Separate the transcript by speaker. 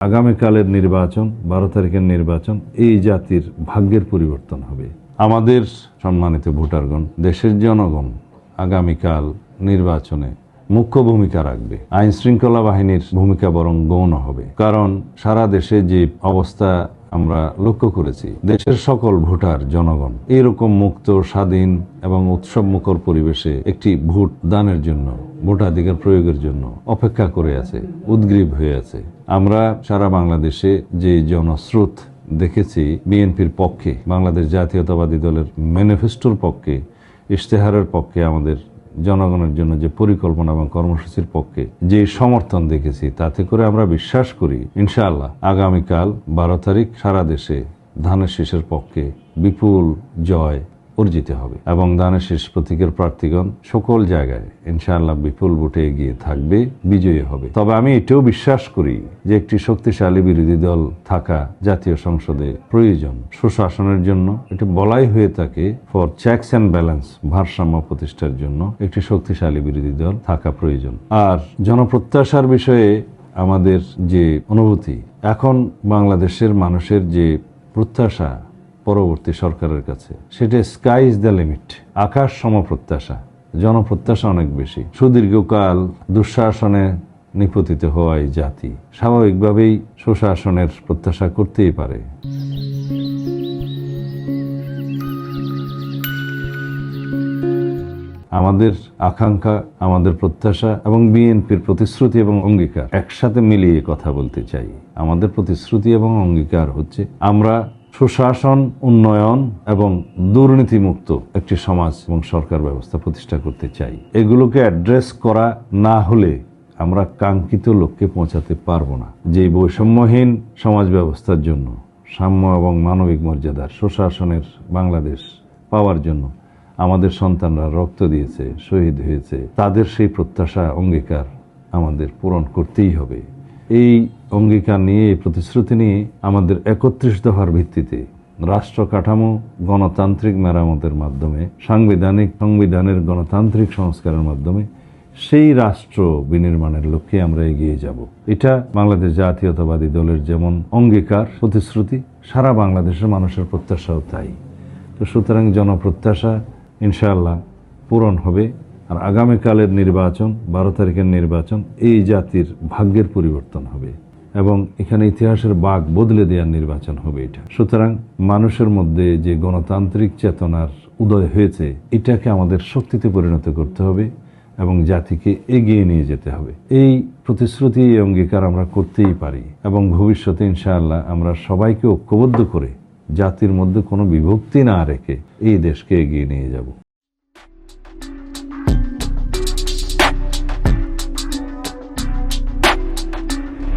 Speaker 1: আগামীকালের নির্বাচন, 12 তারিখের নির্বাচন এই জাতির ভাগ্যের পরিবর্তন হবে। আমাদের সম্মানিত ভোটারগণ, দেশের জনগণ আগামীকাল নির্বাচনে মুখ্য ভূমিকা রাখবে। আইন শৃঙ্খলা বাহিনীর ভূমিকা বরং গৌণ হবে, কারণ সারা দেশে যে অবস্থা আমরা লক্ষ্য করেছি, দেশের সকল ভোটার জনগণ এরকম মুক্ত, স্বাধীন এবং উৎসবমুখর পরিবেশে একটি ভোট দানের জন্য, ভোটাধিকার প্রয়োগের জন্য অপেক্ষা করে আছে, উদ্গ্রীব হয়ে আছে। আমরা সারা বাংলাদেশে যে জনস্রোত দেখেছি বিএনপির পক্ষে, বাংলাদেশ জাতীয়তাবাদী দলের ম্যানিফেস্টোর পক্ষে, ইশতেহারের পক্ষে, আমাদের জনগণের জন্য যে পরিকল্পনা এবং কর্মসূচির পক্ষে যে সমর্থন দেখেছি, তাতে করে আমরা বিশ্বাস করি ইনশাআল্লাহ আগামীকাল 12 তারিখ সারা দেশে ধানের শীষের পক্ষে বিপুল জয় অর্জিত হবে এবং ধানের শীষ প্রতীকের প্রার্থীগণ সকল জায়গায় ইনশাআল্লাহ বিপুল ভোটে এগিয়ে থাকবে, বিজয়ী হবে। তবে আমি এটাও বিশ্বাস করি যে একটি শক্তিশালী বিরোধী দল থাকা জাতীয় সংসদে প্রয়োজন। সুশাসনের জন্য এটি বলাই হয়ে থাকে, ফর চেকস অ্যান্ড ব্যালেন্স, ভারসাম্য প্রতিষ্ঠার জন্য একটি শক্তিশালী বিরোধী দল থাকা প্রয়োজন। আর জনপ্রত্যাশার বিষয়ে আমাদের যে অনুভূতি, এখন বাংলাদেশের মানুষের যে প্রত্যাশা পরবর্তী সরকারের কাছে, সেটা স্কাই ইজ দ্য লিমিট, আকাশ সম প্রত্যাশা। জনপ্রত্যাশা অনেক বেশি। সুদীর্ঘকাল দুঃশাসনে নিপতিত হওয়ায় জাতি স্বাভাবিকভাবেই সুশাসনের প্রত্যাশা করতেই পারে। আমাদের আকাঙ্ক্ষা, আমাদের প্রত্যাশা এবং বিএনপির প্রতিশ্রুতি এবং অঙ্গীকার একসাথে মিলিয়ে কথা বলতে চাই। আমাদের প্রতিশ্রুতি এবং অঙ্গীকার হচ্ছে, আমরা সুশাসন, উন্নয়ন এবং দুর্নীতিমুক্ত একটি সমাজ এবং সরকার ব্যবস্থা প্রতিষ্ঠা করতে চাই। এগুলোকে অ্যাড্রেস করা না হলে আমরা কাঙ্ক্ষিত লক্ষ্যে পৌঁছাতে পারবো না। যে বৈষম্যহীন সমাজ ব্যবস্থার জন্য, সাম্য এবং মানবিক মর্যাদার সুশাসনের বাংলাদেশ পাওয়ার জন্য আমাদের সন্তানরা রক্ত দিয়েছে, শহীদ হয়েছে, তাদের সেই প্রত্যাশা, অঙ্গীকার আমাদের পূরণ করতেই হবে। এই অঙ্গীকার নিয়ে, এই প্রতিশ্রুতি নিয়ে আমাদের 31 দফার ভিত্তিতে রাষ্ট্র কাঠামো গণতান্ত্রিক মেরামতের মাধ্যমে, সংবিধানের গণতান্ত্রিক সংস্কারের মাধ্যমে সেই রাষ্ট্র বিনির্মাণের লক্ষ্যে আমরা এগিয়ে যাব। এটা বাংলাদেশ জাতীয়তাবাদী দলের যেমন অঙ্গীকার, প্রতিশ্রুতি, সারা বাংলাদেশের মানুষের প্রত্যাশাও তাই। তো সুতরাং জনপ্রত্যাশা ইনশাআল্লাহ পূরণ হবে। আর আগামীকালের নির্বাচন, 12 তারিখের নির্বাচন এই জাতির ভাগ্যের পরিবর্তন হবে এবং এখানে ইতিহাসের বাঁক বদলে দেওয়ার নির্বাচন হবে এটা। সুতরাং মানুষের মধ্যে যে গণতান্ত্রিক চেতনার উদয় হয়েছে, এটাকে আমাদের শক্তিতে পরিণত করতে হবে এবং জাতিকে এগিয়ে নিয়ে যেতে হবে। এই প্রতিশ্রুতি, এই অঙ্গীকার আমরা করতেই পারি এবং ভবিষ্যতে ইনশাআল্লাহ আমরা সবাইকে ঐক্যবদ্ধ করে জাতির মধ্যে কোনো বিভক্তি না রেখে এই দেশকে এগিয়ে নিয়ে যাব।